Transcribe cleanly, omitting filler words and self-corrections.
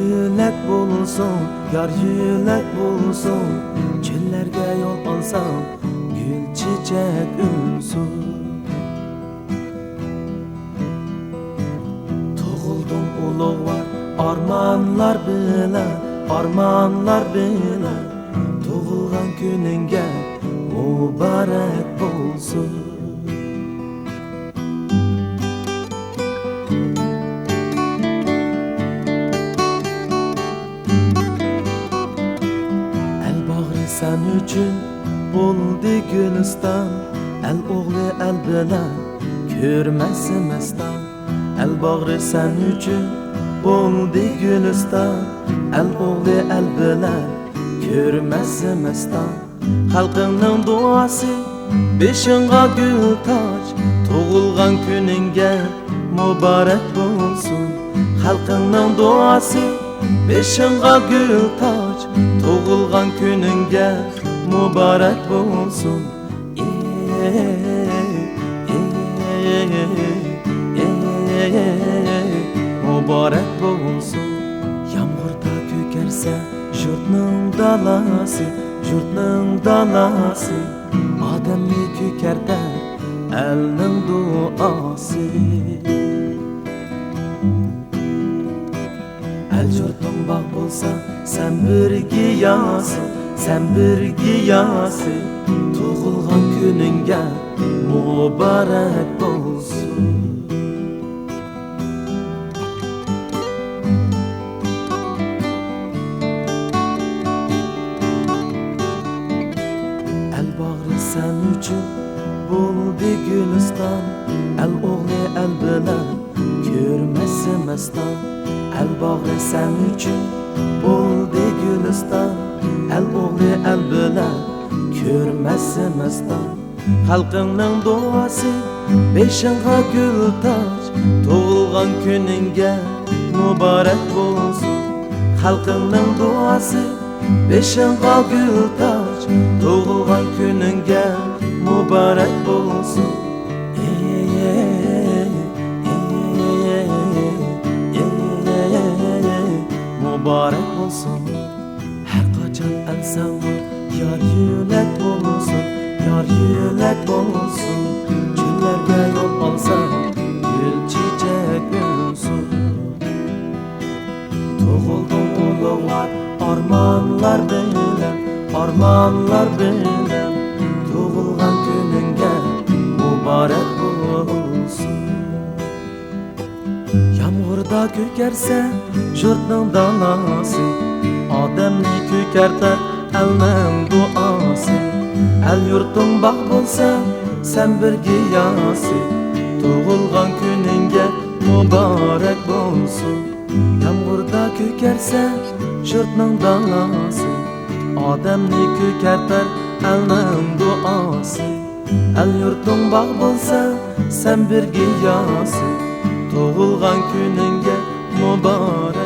yülek bulsun, yar yülek bulsun. Çöllerge yol alsam, gül çiçek ünsun. Tuğuldum ulug' var, armanlar bilen, armanlar bilen. Tuğulgan gününge mübarek bulsun. Sen üçün buldu Gülistan, el oğlu el bilen körmesi mestan. El bağrı sen üçün buldu Gülistan, el oğlu el bilen körmesi mestan. Halkının duası beşinga gül taç, tuğulgan gününge mübarek bulsun. Halkının duası beşinga gül taç, tuğulgan gününge mübarek bulsun. Mübarek bulsun. Yağmurda kökerse jurtның dalası, jurtның dalası. Ademni kökerter elning duası. El jurtың baq bolsa, sen bir giyası, sen bir giyası. Tuğulgan gününge mübarek bulsun. El bağrı sen üçün buldu Gülistan, el oğlu el bilen körmesi mestan. El bağrı sen üçün buldu Gülistan, el oğlu el bilen körmesi mestan. Halkının duası beşinga gül taç, tuğulgan gününge mübarek bulsun. Halkının duası beşinga gül taç, tuğulgan gününge mübarek bulsun. Mübarek olsun. Her kaçan el sana yar yülek bulsun, yar yülek bulsun. Çöllerge yol alsa gül çiçek ünsun. Tuğuldum ulug' var, armanlar bilen, armanlar bilen. Tuğulgan gününge mübarek bulsun. Yağmurda kökerse jurtның dalası, ademni kökerter elning duası. El yurtың baq bolsa, sen bir giyası. Tuğulgan gününge mübarek bulsun. Yağmurda kökerse jurtның dalası, ademni kökerter elning duası. El yurtың baq bolsa, sen bir giyası. Tuğulgan gününge mübarek